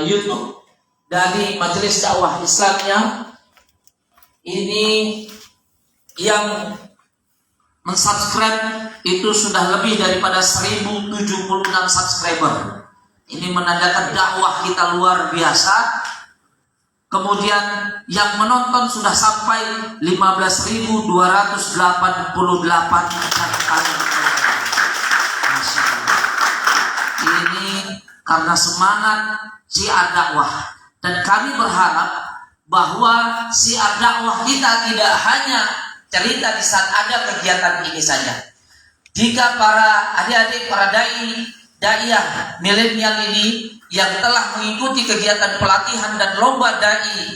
YouTube dari Majelis Dakwah Islamiyah ini yang mensubscribe itu sudah lebih daripada 1076 subscriber. Ini menandakan dakwah kita luar biasa. Kemudian yang menonton sudah sampai 15.288 kali. Ini karena semangat syiar dakwah, dan kami berharap bahwa syiar dakwah kita tidak hanya cerita di saat ada kegiatan ini saja. Jika para adik-adik, para daiyah milenial ini yang telah mengikuti kegiatan pelatihan dan lomba dai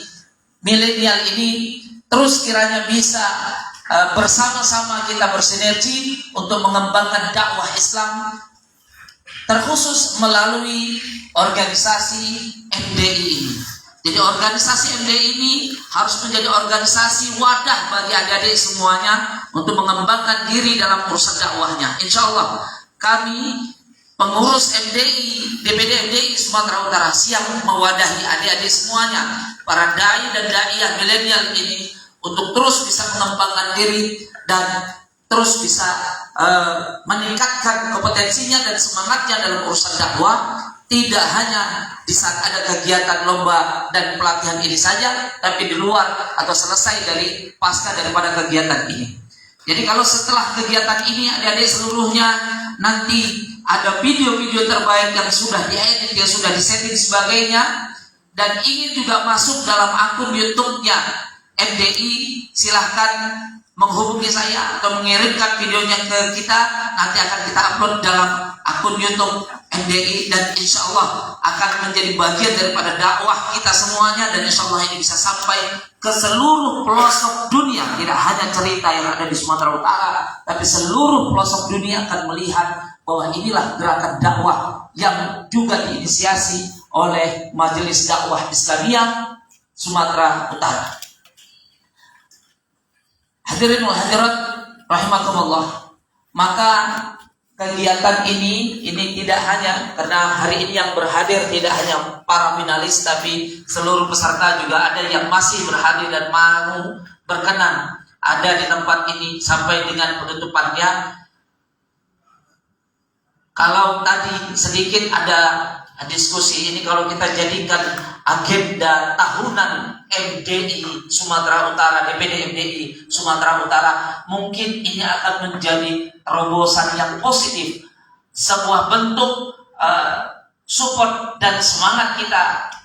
milenial ini terus kiranya bisa bersama-sama kita bersinergi untuk mengembangkan dakwah Islam, terkhusus melalui organisasi MDI ini. Jadi organisasi MDI ini harus menjadi organisasi wadah bagi adik-adik semuanya untuk mengembangkan diri dalam urusan dakwahnya. Insya Allah kami pengurus MDI, DPD MDI Sumatera Utara siap mewadahi adik-adik semuanya, para dai dan daiyah milenial ini untuk terus bisa mengembangkan diri dan terus bisa meningkatkan kompetensinya dan semangatnya dalam urusan dakwah, tidak hanya di saat ada kegiatan lomba dan pelatihan ini saja, tapi di luar atau selesai dari pasca daripada kegiatan ini. Jadi kalau setelah kegiatan ini adik-adik seluruhnya nanti ada video-video terbaik yang sudah diedit, yang sudah disetting sebagainya, dan ingin juga masuk dalam akun YouTube-nya MDI, silahkan menghubungi saya atau mengirimkan videonya ke kita. Nanti akan kita upload dalam akun YouTube MDI, dan insya Allah akan menjadi bagian daripada dakwah kita semuanya, dan insya Allah ini bisa sampai ke seluruh pelosok dunia. Tidak hanya cerita yang ada di Sumatera Utara, tapi seluruh pelosok dunia akan melihat bahwa inilah gerakan dakwah yang juga diinisiasi oleh Majelis Dakwah Islamiyah Sumatera Utara. Hadirin wal hadirat rahimakumullah. Maka kegiatan ini tidak hanya karena hari ini yang berhadir tidak hanya para finalis, tapi seluruh peserta juga ada yang masih berhadir dan mau berkenan ada di tempat ini sampai dengan penutupannya. Kalau tadi sedikit ada diskusi ini, kalau kita jadikan agenda tahunan MDI Sumatera Utara, DPD MDI Sumatera Utara, mungkin ini akan menjadi terobosan yang positif, sebuah bentuk support dan semangat kita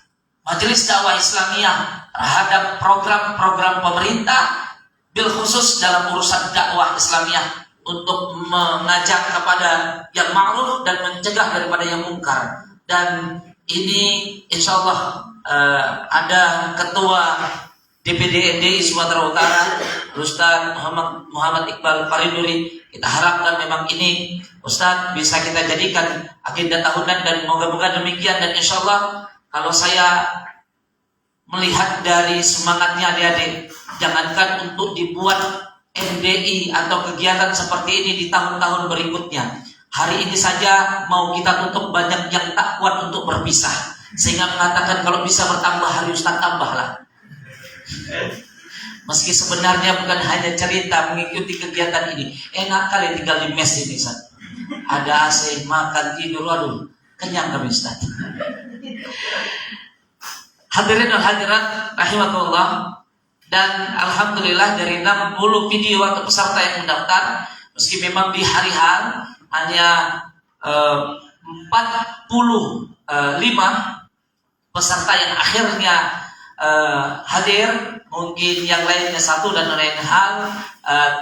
Majelis Dakwah Islamiyah terhadap program-program pemerintah, bil khusus dalam urusan dakwah Islamiyah, untuk mengajak kepada yang ma'ruf dan mencegah daripada yang mungkar. Dan ini insya Allah ada ketua DPD MDI Sumatera Utara, Ustaz Muhammad Iqbal Fariduri. Kita harapkan memang ini Ustaz bisa kita jadikan agenda tahunan, dan moga-moga demikian. Dan insya Allah kalau saya melihat dari semangatnya adik-adik, jangankan untuk dibuat MDI atau kegiatan seperti ini di tahun-tahun berikutnya, hari ini saja mau kita tutup, banyak yang tak kuat untuk berpisah, sehingga mengatakan kalau bisa bertambah hari Ustaz tambahlah. Meski sebenarnya bukan hanya cerita mengikuti kegiatan ini, enak kali tinggal di mes ini Ustaz, ada AC, makan, tidur, aduh kenyang kami Ustaz. Hadirin dan hadirat rahimakumullah. Dan alhamdulillah dari 60 video atau peserta yang mendaftar, meski memang di hari H hanya 45 peserta yang akhirnya hadir, mungkin yang lainnya satu dan lain hal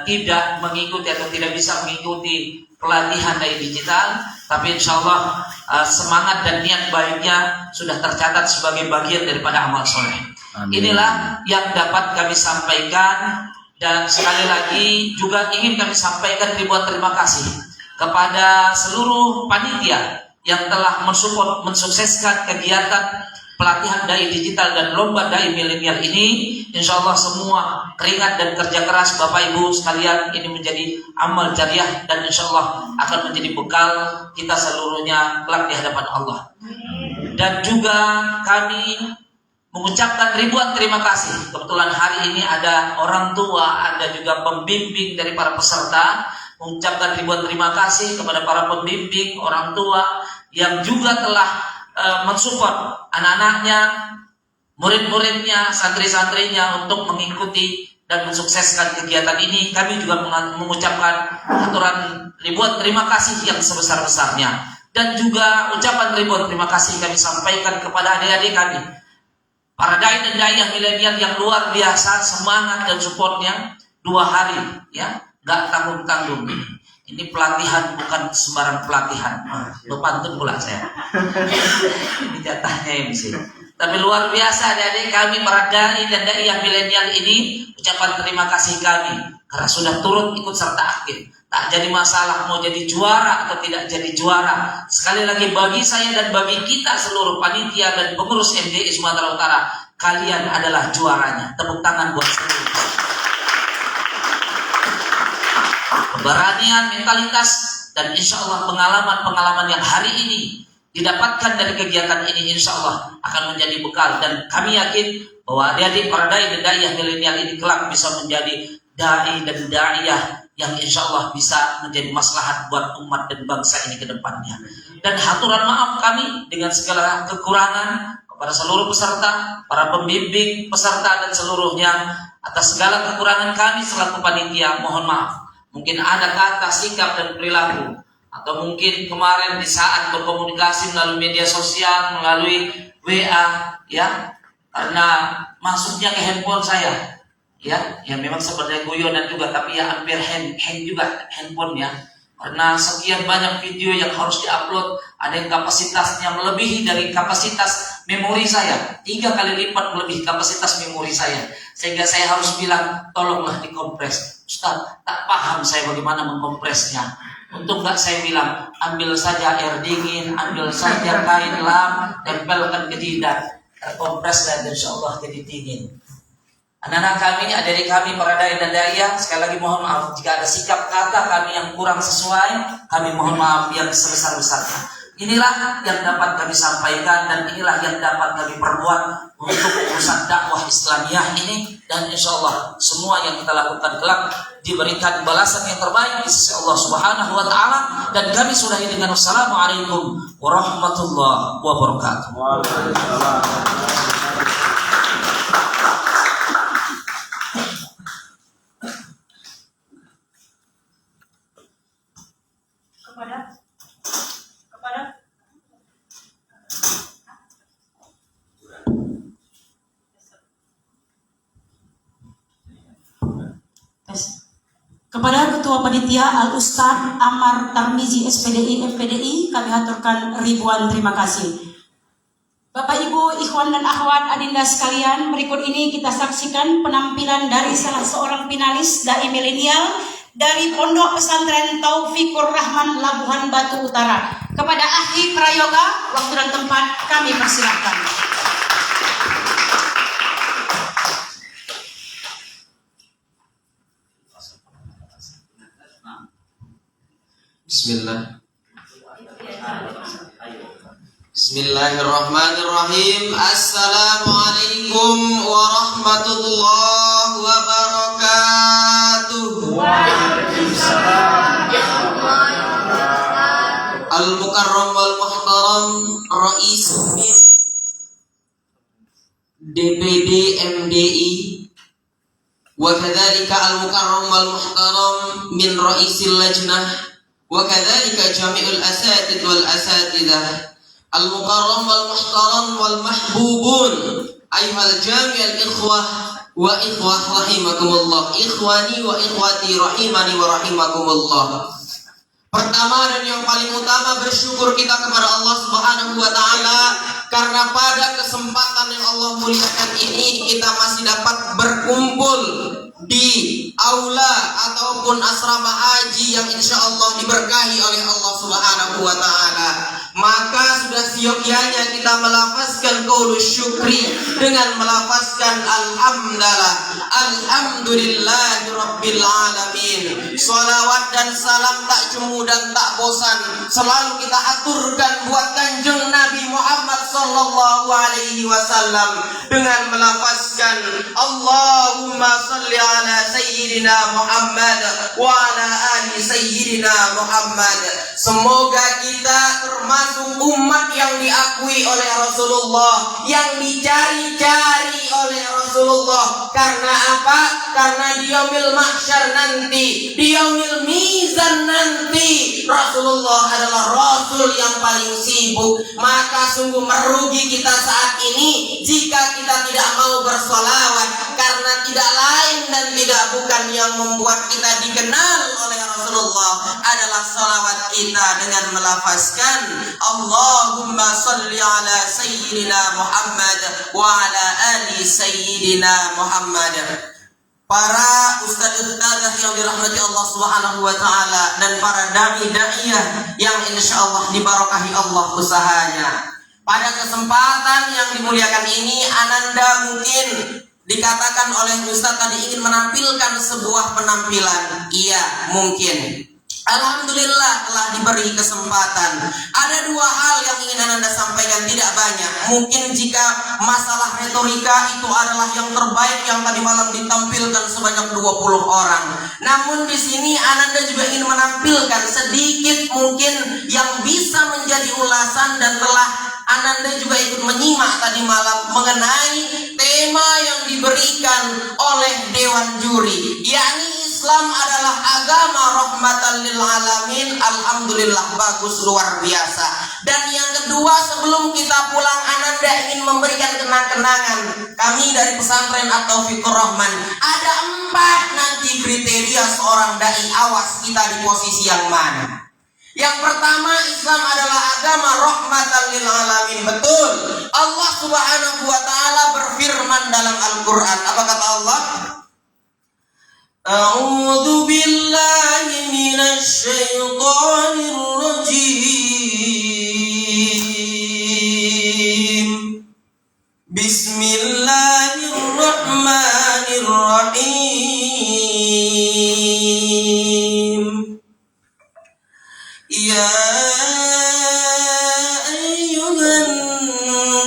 tidak mengikuti atau tidak bisa mengikuti pelatihan dari digital, tapi insya Allah semangat dan niat baiknya sudah tercatat sebagai bagian daripada amal soleh. Amin. Inilah yang dapat kami sampaikan, dan sekali lagi juga ingin kami sampaikan ribuan terima kasih kepada seluruh panitia yang telah mensupport, mensukseskan kegiatan pelatihan dai digital dan lomba dai milenial ini. Insya Allah semua keringat dan kerja keras Bapak Ibu sekalian ini menjadi amal jariah, dan insya Allah akan menjadi bekal kita seluruhnya kelak di hadapan Allah. Dan juga kami mengucapkan ribuan terima kasih. Kebetulan hari ini ada orang tua, ada juga pembimbing dari para peserta. Mengucapkan ribuan terima kasih kepada para pembimbing, orang tua yang juga telah mensupport anak-anaknya, murid-muridnya, santri-santrinya untuk mengikuti dan mensukseskan kegiatan ini. Kami juga mengucapkan aturan ribuan terima kasih yang sebesar-besarnya. Dan juga ucapan ribuan terima kasih kami sampaikan kepada adik-adik kami, para dai dan dai milenial yang luar biasa semangat dan supportnya 2 hari, ya, nggak tanggung-tanggung. Ini pelatihan bukan sembarang pelatihan. Pantun pula saya. Ini jatahnya MC. Tapi luar biasa adik-adik kami para dai dan dai yang milenial ini, ucapan terima kasih kami karena sudah turut ikut serta aktif. Tak jadi masalah mau jadi juara atau tidak jadi juara. Sekali lagi bagi saya dan bagi kita seluruh panitia dan pengurus MDI Sumatera Utara, kalian adalah juaranya. Tepuk tangan buat seluruh. Keberanian, mentalitas, dan insya Allah pengalaman-pengalaman yang hari ini didapatkan dari kegiatan ini insya Allah akan menjadi bekal. Dan kami yakin bahwa adik-adik para dai dan dai milenial ini kelak bisa menjadi dai dan daiyah yang insya Allah bisa menjadi maslahat buat umat dan bangsa ini ke depannya. Dan haturan maaf kami dengan segala kekurangan kepada seluruh peserta, para pembimbing, peserta dan seluruhnya atas segala kekurangan kami selaku panitia. Mohon maaf. Mungkin ada kata, sikap dan perilaku, atau mungkin kemarin di saat berkomunikasi melalui media sosial, melalui WA, ya, karena masuknya ke handphone saya. Ya memang sebenarnya guyonan juga, tapi ya hampir hang juga handphonenya karena sekian banyak video yang harus diupload. Ada yang kapasitasnya melebihi dari kapasitas memori saya, 3 kali lipat melebihi kapasitas memori saya, sehingga saya harus bilang tolonglah dikompres. Ustaz, tak paham saya bagaimana mengkompresnya. Untuk nggak saya bilang ambil saja air dingin, ambil saja kain lap, tempelkan ke jidat, terkompres dan insya Allah jadi dingin. Anak-anak kami, adik-adik kami, para dai dan daiyah, sekali lagi mohon maaf jika ada sikap kata kami yang kurang sesuai. Kami mohon maaf yang sebesar-besarnya. Inilah yang dapat kami sampaikan dan inilah yang dapat kami perbuat untuk urusan dakwah Islamiyah ini. Dan insya Allah semua yang kita lakukan kelak diberikan balasan yang terbaik di sisi Allah Subhanahu wa Ta'ala. Dan kami sudahi dengan wassalamualaikum warahmatullahi wabarakatuh. Kepada Ketua Panitia Al-Ustadz Ammar Tarmizi SPDI FPDI kami haturkan ribuan terima kasih. Bapak Ibu, ikhwan dan akhwat adinda sekalian, berikut ini kita saksikan penampilan dari salah seorang finalis dai milenial dari Pondok Pesantren Taufikur Rahman Labuhan Batu Utara. Kepada ahli prayoga, waktu dan tempat kami persilahkan. Bismillah. Bismillahirrahmanirrahim. Assalamualaikum warahmatullahi wabarakatuh. Waalaikumsalam. Al-Mukarram wal Muhtaram Rais DPD MDI wa kadzalika Al-Mukarram wal Muhtaram min Raisil Lajnah wa kadzalika jami'ul asatid wal asatidah al-mukarram wal muhtaram wal mahbubun ayyuhal jami'al ikhwah wa ikhwah rahimakumullah, ikhwani wa ikhwati rahimani wa rahimakumullah. Pertama dan yang paling utama, bersyukur kita kepada Allah Subhanahu wa Ta'ala karena pada kesempatan yang Allah muliakan ini kita masih dapat berkumpul di aula ataupun asrama haji yang insya Allah diberkahi oleh Allah Subhanahu wa Ta'ala, maka sudah seyogyanya kita melafazkan qaulus syukri dengan melafazkan alhamdulillah, alhamdulillahi rabbil alamin. Salawat dan salam tak jemu dan tak bosan selalu kita aturkan buat Kanjeng Nabi Muhammad sallallahu alaihi wasallam dengan melafazkan Allahumma shalli ala sayyidina Muhammad wa ala ali sayyidina Muhammad. Semoga kita termasuk umat yang diakui oleh Rasulullah, yang dicari-cari oleh Rasulullah. Karena apa? Karena di yaumil mahsyar nanti, di yaumil mizan nanti, Rasulullah adalah Rasul yang paling sibuk. Maka sungguh merugi kita saat ini jika kita tidak mau bersolawat, karena tidak lain dan tidak bukan yang membuat kita dikenal oleh Rasulullah adalah salawat kita dengan melafazkan Allahumma shalli ala sayyidina Muhammad wa ala ali sayyidina Muhammad. Para ustaz-ustazah yang dirahmati Allah Subhanahu wa Ta'ala dan para dai-daiyah yang insya Allah dibarokahi Allah usahanya, pada kesempatan yang dimuliakan ini, Ananda mungkin dikatakan oleh Ustaz tadi ingin menampilkan sebuah penampilan. Iya, mungkin. Alhamdulillah telah diberi kesempatan. Ada dua hal yang ingin Ananda sampaikan, tidak banyak. Mungkin jika masalah retorika itu adalah yang terbaik yang tadi malam ditampilkan sebanyak 20 orang. Namun di sini Ananda juga ingin menampilkan sedikit mungkin yang bisa menjadi ulasan dan telah Ananda juga ikut menyimak tadi malam mengenai tema yang diberikan oleh Dewan Juri, yakni Islam adalah agama rahmatan lil alamin. Alhamdulillah, bagus, luar biasa. Dan yang kedua, sebelum kita pulang, Ananda ingin memberikan kenang-kenangan. Kami dari pesantren At-Taufiqur Rahman ada 4 nanti kriteria seorang dai. Awas kita di posisi yang mana. Yang pertama, Islam adalah agama rahmatan lil alamin. Betul. Allah Subhanahu wa Ta'ala berfirman dalam Al-Qur'an. Apa kata Allah? A'udzu billahi minasy syaithanir rajim. Bismillahirrahmanirrahim. Ya ayyuhan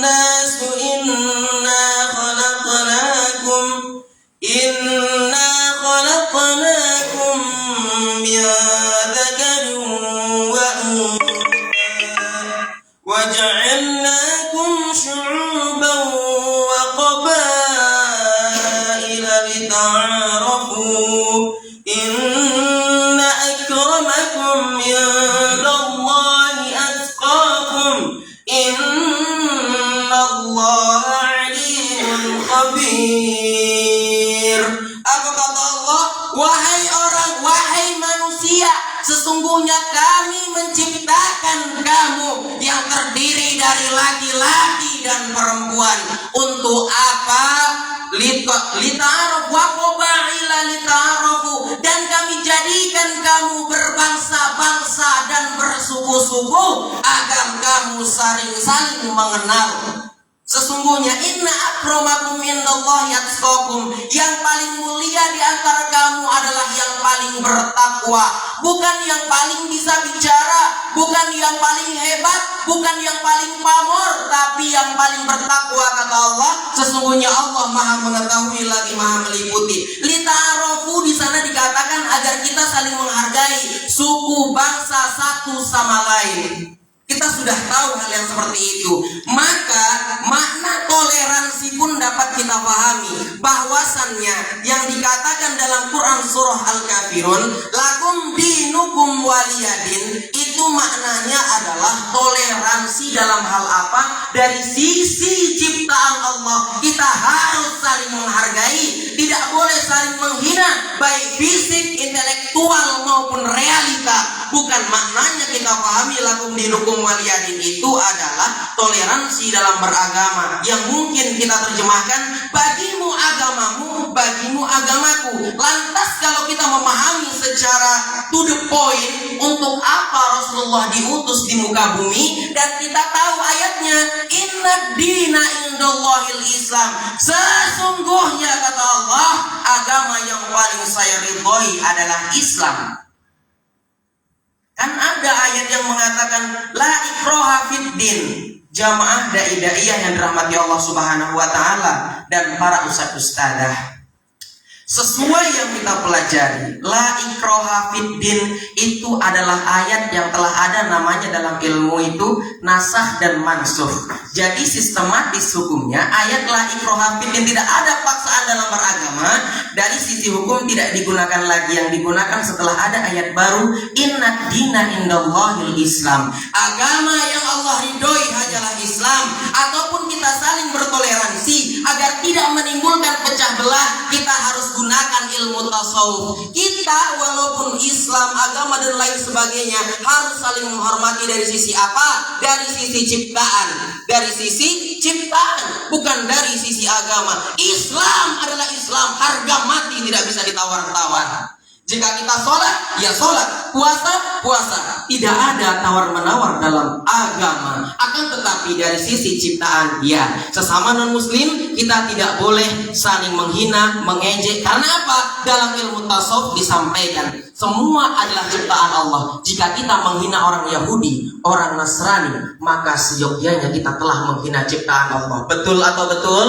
nasu inna khalaqnakum min dzakarin wa untha wa ja'alnakum syu'uban wa qabaila lita'arafu inna akramakum indallahi atqakum innallaha alimun khabir. Apa kata Allah? Wahai orang, wahai manusia, sesungguhnya kami menciptakan kamu yang terdiri dari laki-laki dan perempuan. Untuk apa? Lita'arafu wa qabaila lita'arafu, dan kami jadikan kamu berbangsa-bangsa dan bersuku-suku agar kamu saling mengenal. Sesungguhnya inna akramakum indallahi atqakum, yang paling mulia di antara kamu adalah yang paling bertakwa. Bukan yang paling bisa bicara, bukan yang paling hebat, bukan yang paling pamor, tapi yang paling bertakwa, kata Allah. Sesungguhnya Allah Maha mengetahui lagi Maha meliputi. Lita'arafu di sana dikatakan agar kita saling menghargai suku bangsa satu sama lain. Kita sudah tahu hal yang seperti itu. Maka makna toleransi pun dapat kita pahami. Bahwasannya yang dikatakan dalam Quran surah Al-Kafirun, lakum dinukum waliyadin, itu maknanya adalah toleransi dalam hal apa? Dari sisi ciptaan Allah, kita harus saling menghargai, tidak boleh saling menghina, baik fisik, intelektual maupun realita. Bukan maknanya kita pahami lakum dinukum waliyadin itu adalah toleransi dalam beragama, yang mungkin kita terjemahkan diterjemahkan bagimu agamamu, bagimu agamaku. Lantas kalau kita memahami secara to the point untuk apa Rasulullah diutus di muka bumi, dan kita tahu ayatnya, inna dina indallahil Islam, sesungguhnya kata Allah, agama yang paling saya ridhoi adalah Islam. Kan ada ayat yang mengatakan la ikraha fid din. Jamaah dai-daiyah yang dirahmati Allah Subhanahu wa taala dan para ustadz-ustadzah, sesuai yang kita pelajari, la ikraha fid din itu adalah ayat yang telah ada namanya dalam ilmu itu nasakh dan mansukh. Jadi sistematis hukumnya ayat la ikraha fid din, tidak ada paksaan dalam beragama. Dari sisi hukum tidak digunakan lagi, yang digunakan setelah ada ayat baru, inna dina indallahil Islam. Agama yang Allah ridhoi hanyalah Islam. Ataupun kita saling bertoleransi agar tidak menimbulkan pecah belah, kita harus gunakan ilmu tasawuf. Kita walaupun Islam, agama dan lain sebagainya harus saling menghormati dari sisi apa? Dari sisi ciptaan. Dari sisi ciptaan, bukan dari sisi agama. Islam adalah Islam, harga mati tidak bisa ditawar-tawar. Jika kita sholat, ya sholat, puasa, puasa. Tidak ada tawar-menawar dalam agama. Akan tetapi dari sisi ciptaan, ya, sesama non-muslim kita tidak boleh saling menghina, mengejek. Karena apa? Dalam ilmu tasawuf disampaikan, semua adalah ciptaan Allah. Jika kita menghina orang Yahudi, orang Nasrani, maka seyogyanya kita telah menghina ciptaan Allah. Betul atau betul?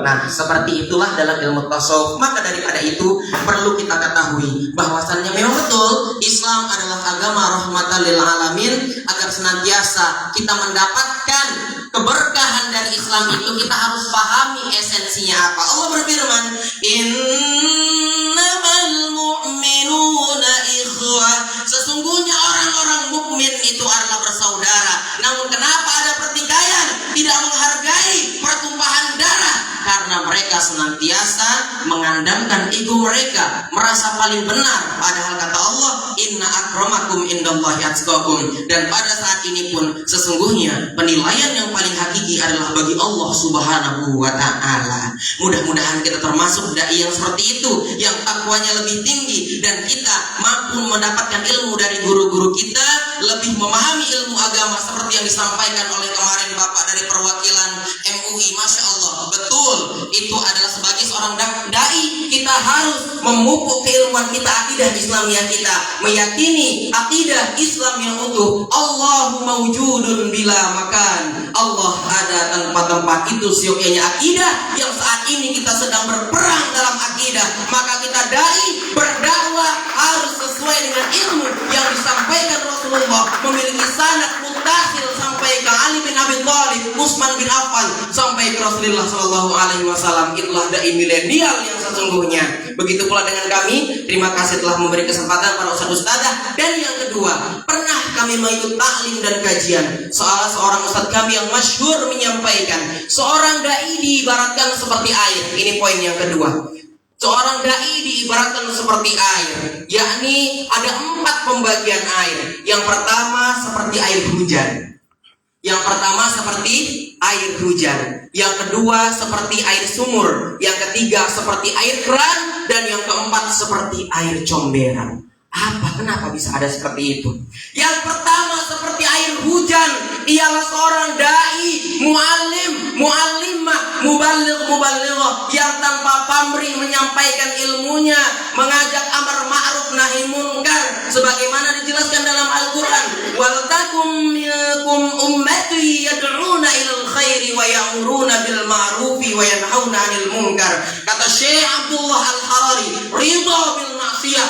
Nah, seperti itulah dalam ilmu tasawuf. Maka daripada itu perlu kita ketahui bahwasannya memang betul Islam adalah agama rahmatan lil alamin. Agar senantiasa kita mendapatkan keberkahan dari Islam itu, kita harus pahami esensinya apa. Allah berfirman, innamal mu'minuna ikhwah, sesungguhnya orang-orang mukmin itu adalah bersaudara. Namun kenapa ada pertikaian, tidak menghargai pertumpahan darah? Karena mereka senantiasa mengandamkan ego mereka, merasa paling benar. Padahal kata Allah, inna akramakum indallahi atqakum. Dan pada saat ini pun sesungguhnya penilaian yang paling hakiki adalah bagi Allah Subhanahu wa ta'ala. Mudah-mudahan kita termasuk dai yang seperti itu, yang takwanya lebih tinggi, dan kita mampu mendapatkan ilmu dari guru-guru kita, lebih memahami ilmu agama seperti yang disampaikan oleh kemarin Bapak dari perwakilan MUI. Masya Allah, betul, itu adalah sebagai seorang dai kita harus memupuk keilmuan kita, akidah Islamiyah kita, meyakini akidah Islam yang utuh. Allahu mawjudun bila makan, Allah ada tanpa tempat. Itu siokianya akidah yang saat ini kita sedang berperang dalam akidah. Maka kita dai berdakwah harus sesuai dengan ilmu yang disampaikan Rasulullah, memiliki sanad muttasil sampai ke Ali bin Abi Thalib, Utsman bin Affan, sampai ke Rasulullah Shallallahu Alaihi Wasallam. Itulah dai milenial yang sesungguhnya. Begitu pula dengan kami. Terima kasih telah memberi kesempatan para ustadz-ustadzah. Dan yang kedua, pernah kami mengikut taklim dan kajian. Seorang ustadz kami yang masyhur menyampaikan, seorang dai diibaratkan seperti air. Ini poin yang kedua. Seorang dai diibaratkan seperti air, yakni ada 4 pembagian air. Yang pertama seperti air hujan. Yang pertama seperti air hujan. Yang kedua seperti air sumur. Yang ketiga seperti air keran. Dan yang keempat seperti air comberan. Kenapa bisa ada seperti itu? Yang pertama seperti air hujan, ialah seorang dai, muallim, muallimah, muballighah yang tanpa pamrih menyampaikan ilmunya, mengajak amar ma'ruf nahi munkar sebagaimana dijelaskan dalam Al-Qur'an. Wal takum minkum ummati yad'una ilal khairi wa ya'muruna bil ma'rufi wa yanhauna 'anil munkar. Kata Syekh Abdullah Al-Harari, ridha bil maksiyah,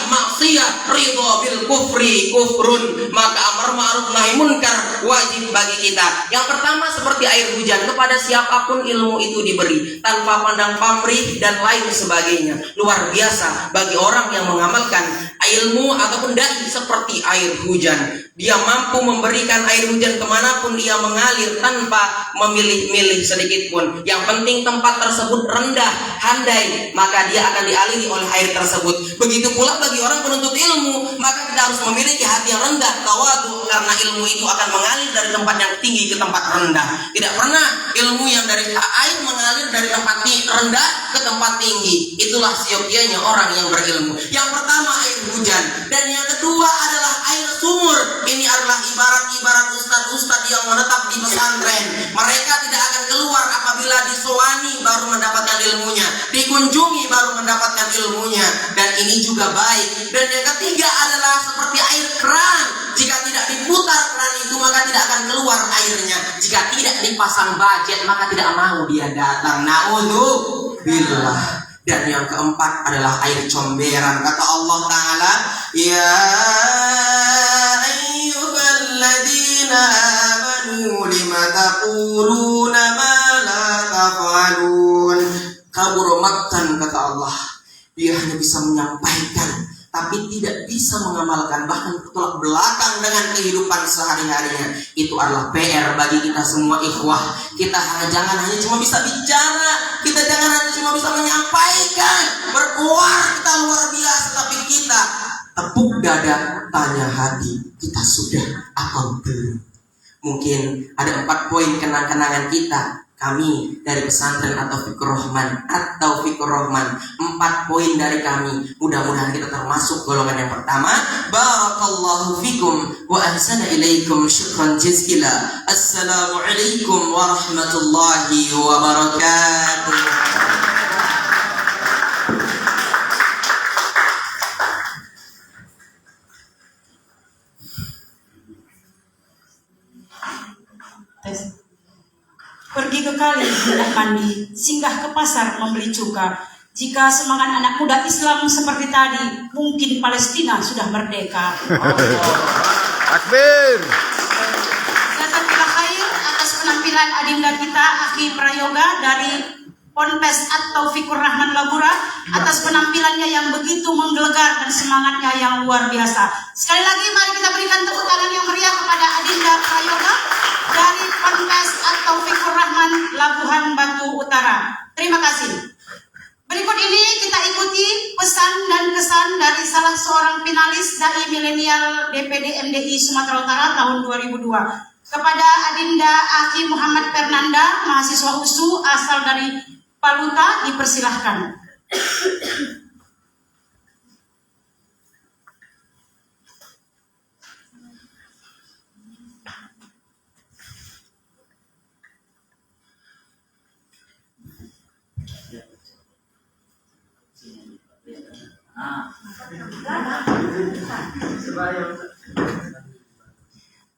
ridha bil kufri kufrun. Maka amar ma'ruf nahi munkar wajib bagi kita. Yang pertama seperti air hujan, kepada siapapun ilmu itu diberi tanpa pandang pamrih dan lain sebagainya. Luar biasa bagi orang yang mengamalkan ilmu ataupun dai seperti air hujan. Dia mampu memberikan air hujan kemanapun dia mengalir tanpa memilih-milih sedikit pun. Yang penting tempat tempat tersebut rendah, handai, maka dia akan dialiri oleh air tersebut. Begitu pula bagi orang penuntut ilmu, maka kita harus memiliki hati yang rendah, tawadu, karena ilmu itu akan mengalir dari tempat yang tinggi ke tempat rendah. Tidak pernah ilmu yang dari air mengalir dari tempat rendah ke tempat tinggi. Itulah siokianya orang yang berilmu. Yang pertama air hujan, dan yang kedua adalah air sumur. Ini adalah ibarat ustadz-ustadz yang menetap di pesantren. Mereka tidak akan keluar apabila disowani baru mendapatkan ilmunya, dikunjungi baru mendapatkan ilmunya, dan ini juga baik. Dan yang ketiga adalah seperti air keran. Jika tidak diputar keran itu, maka tidak akan keluar airnya. Jika tidak dipasang budget, maka tidak mau dia datang. Na'udzubillah. Dan yang keempat adalah air comberan. Kata Allah Ta'ala, ya ayyuhalladzina amanu lima taquluna ma la taf'alun. Kabur maktan, kata Allah. Dia hanya bisa menyampaikan, tapi tidak bisa mengamalkan, bahkan bertolak belakang dengan kehidupan sehari-harinya. Itu adalah PR bagi kita semua ikhwah. Kita jangan hanya cuma bisa bicara, kita jangan hanya cuma bisa menyampaikan, berkuar kita luar biasa, tapi kita tepuk dada, tanya hati, kita sudah atau belum. Mungkin ada 4 poin kenang-kenangan kita, kami dari pesantren atau Fikur Rahman 4 poin dari kami. Mudah-mudahan kita termasuk golongan yang pertama. Barakallahu fikum wa ahsana ilaikum, syukran jazila. Assalamualaikum warahmatullahi wabarakatuh. Pergi ke kali hendak mandi, singgah ke pasar membeli cuka. Jika semangat anak muda Islam seperti tadi, mungkin Palestina sudah merdeka. Takbir. Jazakallah khair atas penampilan adinda kita Aki Prayoga dari Ponpes atau Fikur Rahman Labura, atas penampilannya yang begitu menggelegar dan semangatnya yang luar biasa. Sekali lagi mari kita berikan tepuk tangan yang meriah kepada adinda Prayoga dari Ponpes atau Fikur Rahman Labuhan Batu Utara. Terima kasih. Berikut ini kita ikuti pesan dan kesan dari salah seorang finalis Dai Milenial DPD MDI Sumatera Utara tahun 2002 kepada Adinda Aki Muhammad Fernanda, mahasiswa USU asal dari Paluta, dipersilahkan.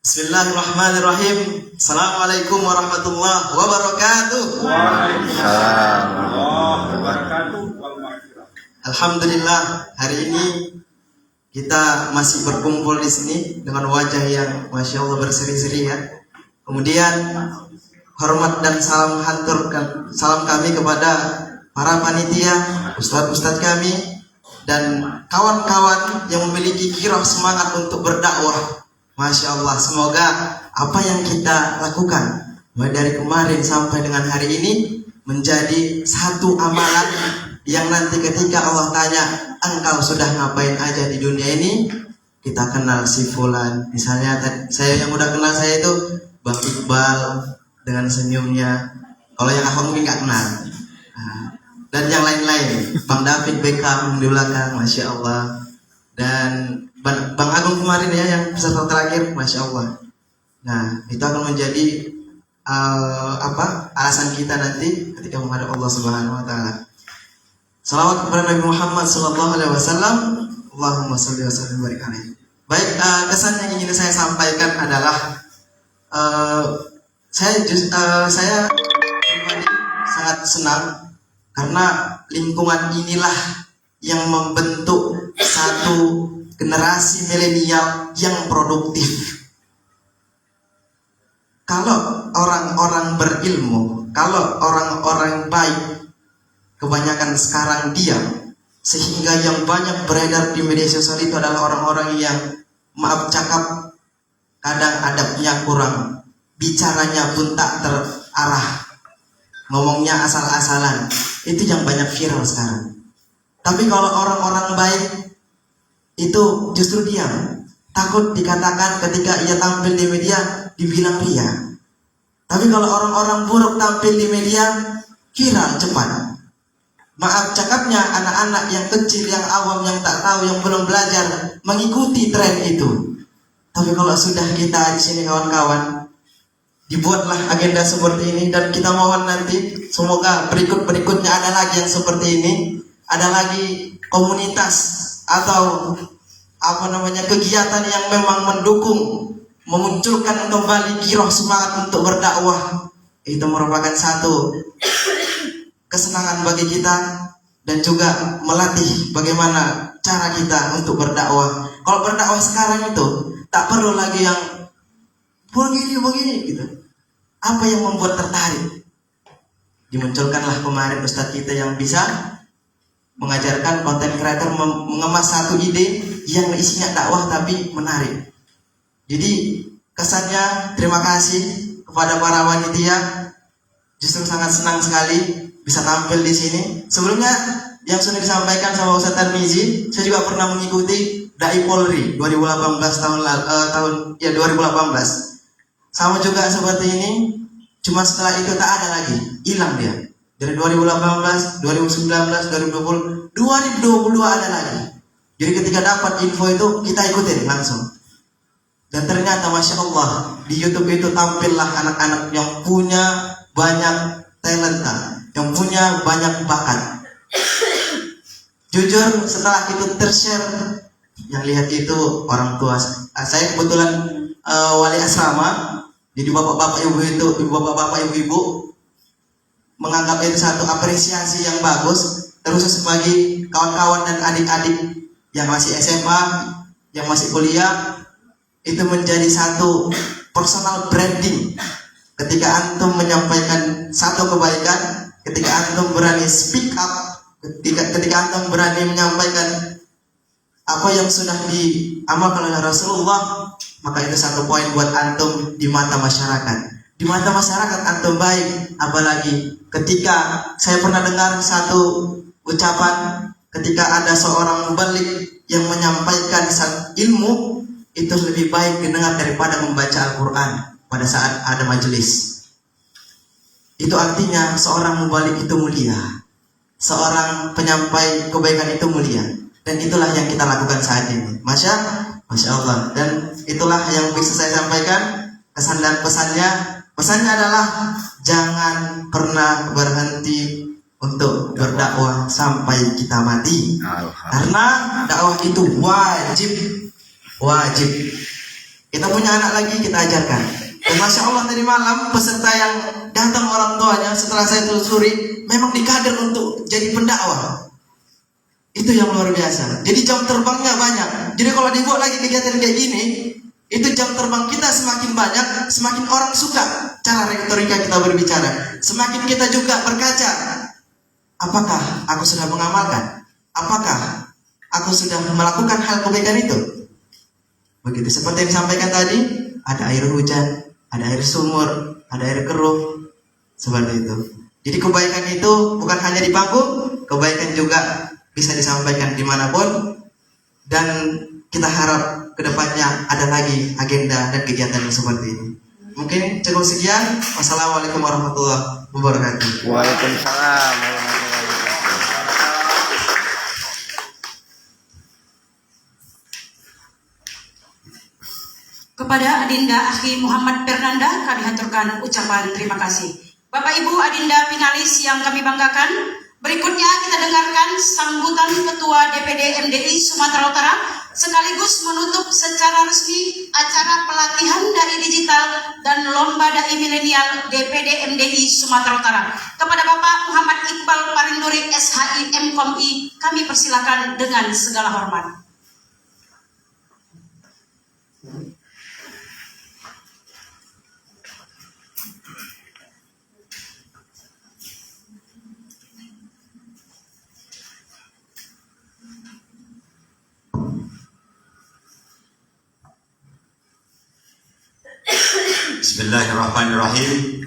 Bismillahirrahmanirrahim. Assalamualaikum warahmatullahi wabarakatuh. Waalaikumsalam warahmatullahi wabarakatuh. Alhamdulillah, hari ini kita masih berkumpul di sini dengan wajah yang masya Allah berseri-seri ya. Kemudian hormat dan salam kami kepada para panitia, ustadz-ustadz kami, dan kawan-kawan yang memiliki kiroh semangat untuk berdakwah. Masya Allah, semoga apa yang kita lakukan mulai dari kemarin sampai dengan hari ini menjadi satu amalan yang nanti ketika Allah tanya, engkau sudah ngapain aja di dunia ini, kita kenal si fulan. Misalnya saya yang udah kenal saya itu Bang Iqbal dengan senyumnya, kalau yang aku mungkin gak kenal, dan yang lain-lain, Bang David Beckham di belakang, Masya Allah, dan Bang Agung kemarin ya yang peserta terakhir, Masya Allah. Nah, itu akan menjadi alasan kita nanti ketika menghadap Allah Subhanahu Wa Taala. Salawat kepada Nabi Muhammad Sallallahu Alaihi Wasallam. Allahumma sholli wa sallim wa barik alaihi. Baik, kesan yang ingin saya sampaikan adalah saya pribadi sangat senang karena lingkungan inilah yang membentuk satu generasi milenial yang produktif. Kalau orang-orang berilmu, kalau orang-orang baik, kebanyakan sekarang diam, sehingga yang banyak beredar di media sosial itu adalah orang-orang yang maaf cakap, kadang adabnya kurang, bicaranya pun tak terarah. ngomongnya asal-asalan. Itu yang banyak viral sekarang. Tapi kalau orang-orang baik itu justru diam. Takut dikatakan ketika ia tampil di media dibilang ria. Tapi kalau orang-orang buruk tampil di media, viral cepat. Maaf cakapnya anak-anak yang kecil, yang awam, yang tak tahu, yang belum belajar mengikuti tren itu. Tapi kalau sudah kita di sini kawan-kawan, dibuatlah agenda seperti ini dan kita mohon nanti semoga berikut-berikutnya ada lagi yang seperti ini, ada lagi komunitas atau kegiatan yang memang mendukung, memunculkan kembali giroh semangat untuk berdakwah. Itu merupakan satu kesenangan bagi kita dan juga melatih bagaimana cara kita untuk berdakwah. Kalau berdakwah sekarang itu tak perlu lagi yang begini gitu. Apa yang membuat tertarik? Dimunculkanlah kemarin ustadz kita yang bisa mengajarkan content creator mengemas satu ide yang isinya dakwah tapi menarik. Jadi kesannya terima kasih kepada para wanita, justru sangat senang sekali bisa tampil di sini. Sebelumnya yang sudah disampaikan sama Ustaz Tarmizi, saya juga pernah mengikuti Dai Polri 2018 2018. Sama juga seperti ini, cuma setelah itu tak ada lagi, hilang dia. Dari 2018, 2019, 2020, 2022 ada lagi. Jadi ketika dapat info itu kita ikutin langsung. Dan ternyata Masya Allah di YouTube itu tampillah anak-anak yang punya banyak talenta, yang punya banyak bakat. Jujur setelah itu tershare, yang lihat itu orang tua. Saya kebetulan wali asrama, jadi bapak-bapak ibu-ibu menganggap itu satu apresiasi yang bagus. Terus bagi kawan-kawan dan adik-adik yang masih SMA, yang masih kuliah, itu menjadi satu personal branding. Ketika antum menyampaikan satu kebaikan, ketika antum berani speak up, ketika antum berani menyampaikan apa yang sudah diamalkan oleh Rasulullah, maka itu satu poin buat antum di mata masyarakat. Di mata masyarakat antum baik. Apalagi ketika saya pernah dengar satu ucapan, ketika ada seorang mubalik yang menyampaikan ilmu, itu lebih baik didengar daripada membaca Al-Quran pada saat ada majelis. Itu artinya seorang mubalik itu mulia, seorang penyampai kebaikan itu mulia. Dan itulah yang kita lakukan saat ini. Masya Allah. Dan itulah yang bisa saya sampaikan. Kesan dan pesannya adalah jangan pernah berhenti untuk berdakwah sampai kita mati. Karena dakwah itu wajib. Kita punya anak lagi, kita ajarkan. Dan Masya Allah tadi malam peserta yang datang orang tuanya setelah saya telusuri memang dikader untuk jadi pendakwah. Itu yang luar biasa. Jadi jam terbangnya banyak. Jadi kalau dibuat lagi kegiatan kayak gini, itu jam terbang kita semakin banyak, semakin orang suka cara retorika kita berbicara. Semakin kita juga berkaca, apakah aku sudah mengamalkan? Apakah aku sudah melakukan hal kebaikan itu? Begitu seperti yang disampaikan tadi, ada air hujan, ada air sumur, ada air keruh, seperti itu. Jadi kebaikan itu bukan hanya di panggung, kebaikan juga bisa disampaikan dimanapun. Dan kita harap kedepannya ada lagi agenda dan kegiatan yang seperti ini. Mungkin cukup sekian. Wassalamualaikum warahmatullahi wabarakatuh. Waalaikumsalam warahmatullahi wabarakatuh. Kepada Adinda Akhi Muhammad Fernanda kami haturkan ucapan terima kasih. Bapak Ibu Adinda finalis yang kami banggakan, berikutnya kita dengarkan sambutan Ketua DPD MDI Sumatera Utara sekaligus menutup secara resmi acara pelatihan dari digital dan lomba dai milenial DPD MDI Sumatera Utara. Kepada Bapak Muhammad Iqbal Parinduri SHI MKOMI kami persilakan dengan segala hormat. Bismillahirrahmanirrahim.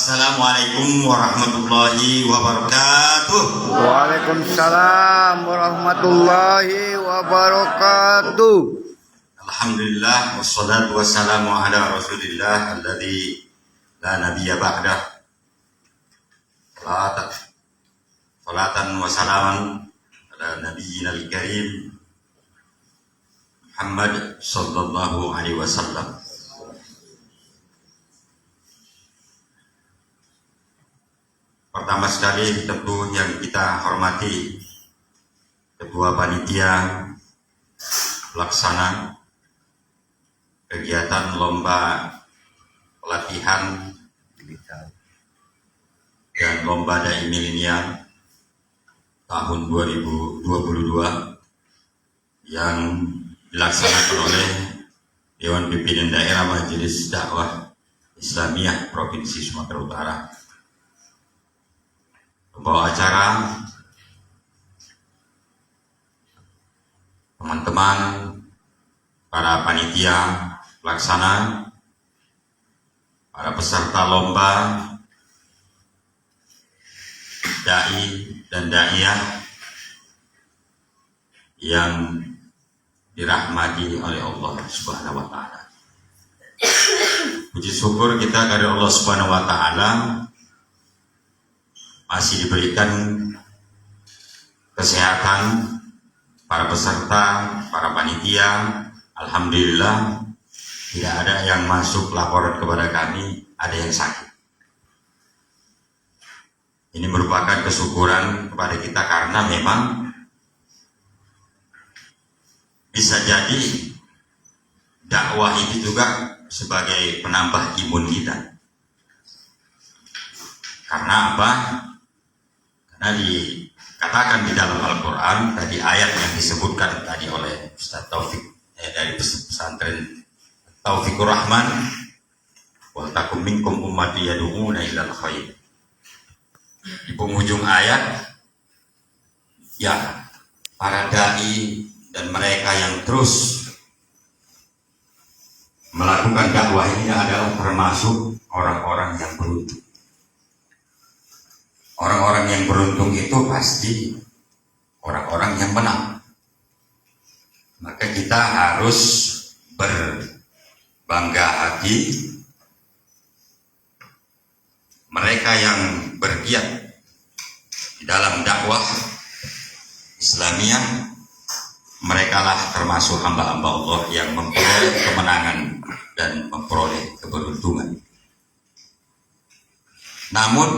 Assalamualaikum warahmatullahi wabarakatuh. Waalaikumsalam warahmatullahi wabarakatuh. Alhamdulillah wassalatu wassalamu ala Rasulillah alladzi la nabiyya ba'dah. Salatan wa salaman ala nabiyyina al-karim Muhammad sallallahu alaihi wasallam. Pertama sekali tentu yang kita hormati Ketua Panitia Pelaksana kegiatan lomba pelatihan dan lomba dai milenial tahun 2022 yang dilaksanakan oleh Dewan Pimpinan Daerah Majelis Dakwah Islamiyah Provinsi Sumatera Utara. Pembawa acara, teman-teman, para panitia pelaksana, para peserta lomba, dai dan daiyah yang dirahmati oleh Allah Subhanahu wa taala. Puji syukur kita dari Allah Subhanahu wa taala masih diberikan kesehatan para peserta, para panitia. Alhamdulillah tidak ada yang masuk laporan kepada kami ada yang sakit. Ini merupakan kesyukuran kepada kita karena memang bisa jadi dakwah itu juga sebagai penambah imun kita. Karena apa? Karena dikatakan di dalam Al-Quran tadi ayat yang disebutkan tadi oleh Ustaz Taufik dari pesantren Taufikur Rahman, wa takum minkum ummati yad'una ilal khair. Di penghujung ayat, ya para dai dan mereka yang terus melakukan dakwah ini adalah termasuk orang-orang yang beruntung. Orang-orang yang beruntung itu pasti orang-orang yang menang. Maka kita harus berbangga hati. Mereka yang bergiat di dalam dakwah Islamiyah, merekalah termasuk hamba-hamba Allah yang memperoleh kemenangan dan memperoleh keberuntungan. Namun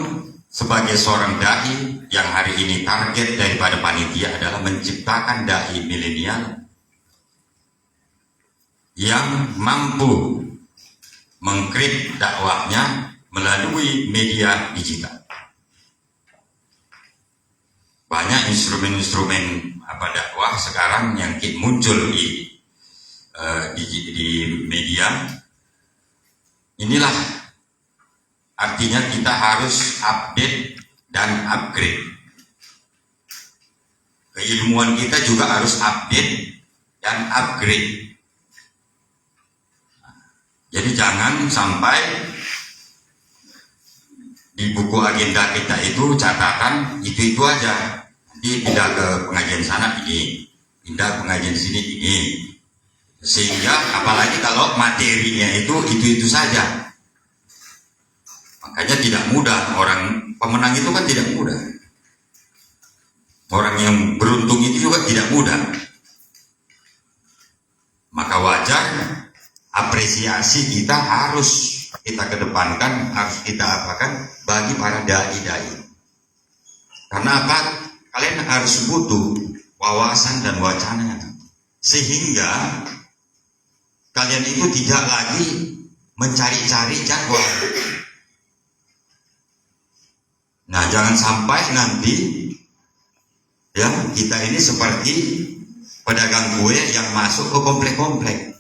sebagai seorang dai yang hari ini target daripada panitia adalah menciptakan dai milenial yang mampu mengkrit dakwahnya melalui media digital. Banyak instrumen-instrumen dakwah sekarang yang muncul di media. Inilah artinya kita harus update dan upgrade. Keilmuan kita juga harus update dan upgrade. Jadi jangan sampai di buku agenda kita itu catatan itu aja. Nanti pindah ke pengajian sana ini, pindah pengajian sini ini. Sehingga apalagi kalau materinya itu saja. Makanya tidak mudah, orang pemenang itu kan tidak mudah. Orang yang beruntung itu juga tidak mudah. Maka wajar apresiasi kita harus kita kedepankan, harus kita apakan bagi para dai-dai. Karena apa? Kalian harus butuh wawasan dan wacana. Sehingga kalian itu tidak lagi mencari-cari jadwal. Nah, jangan sampai nanti ya kita ini seperti pedagang kue yang masuk ke komplek-komplek.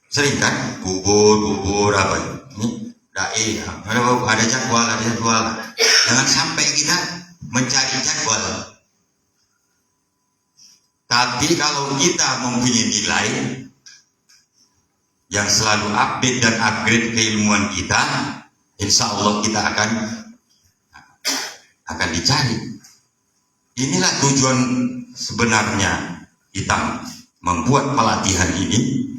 Sering kan bubur apa ini dai ada jadwal. Jangan sampai kita mencari jadwal. Tapi kalau kita mempunyai nilai yang selalu update dan upgrade keilmuan kita, insya Allah kita akan dicari. Inilah tujuan sebenarnya kita membuat pelatihan ini,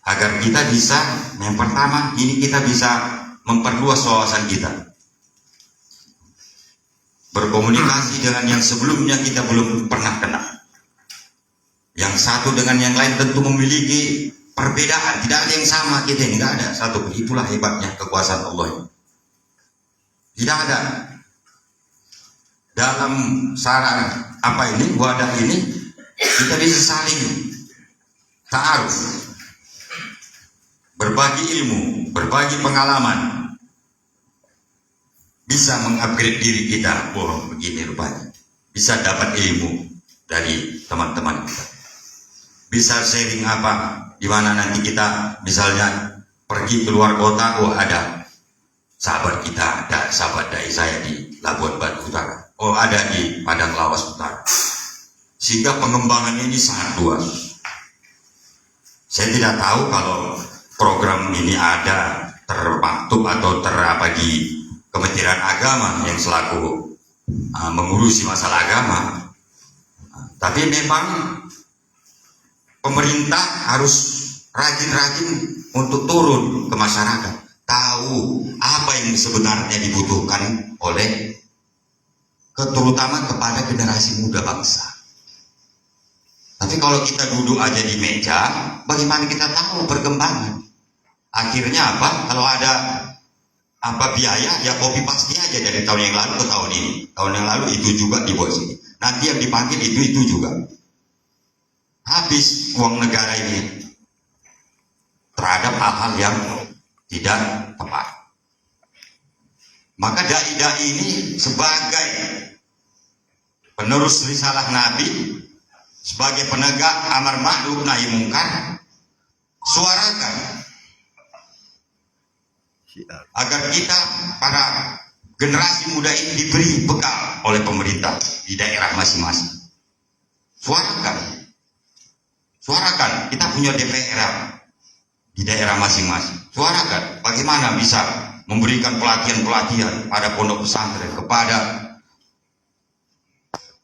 agar kita bisa, yang pertama ini kita bisa memperluas wawasan kita, berkomunikasi dengan yang sebelumnya kita belum pernah kenal. Yang satu dengan yang lain tentu memiliki perbedaan, tidak ada yang sama kita ini, tidak ada satu. Itulah hebatnya kekuasaan Allah ini. Tidak ada dalam sarana wadah ini kita bisa saling ta'aruf, berbagi ilmu, berbagi pengalaman, bisa mengupgrade diri kita. Oh, begini rupanya, bisa dapat ilmu dari teman-teman kita, bisa sharing apa, di mana nanti kita misalnya pergi keluar kota, oh ada sahabat kita, ada sahabat dari saya di Labuan Batu Utara, oh ada di Padang Lawas Utara, sehingga pengembangan ini sangat luas. Saya tidak tahu kalau program ini ada termaktub atau terapa di Kementerian Agama yang selaku mengurusi masalah agama, tapi memang pemerintah harus rajin-rajin untuk turun ke masyarakat, tahu apa yang sebenarnya dibutuhkan oleh, terutama kepada generasi muda bangsa. Tapi kalau kita duduk aja di meja, bagaimana kita tahu perkembangan? Akhirnya apa? Kalau ada biaya, ya copy paste aja dari tahun yang lalu ke tahun ini. Tahun yang lalu itu juga dibuat sini. Nanti yang dipanggil itu juga. Habis uang negara ini terhadap hal-hal yang tidak tepat. Maka dai-dai ini sebagai penerus risalah Nabi, sebagai penegak amar ma'ruf nahi mungkar, suarakan agar kita, para generasi muda ini, diberi bekal oleh pemerintah di daerah masing-masing. Suarakan, kita punya DPR di daerah masing-masing. Suarakan bagaimana bisa memberikan pelatihan-pelatihan pada pondok pesantren, kepada,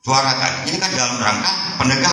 suarakan. Ini kan dalam rangka penegak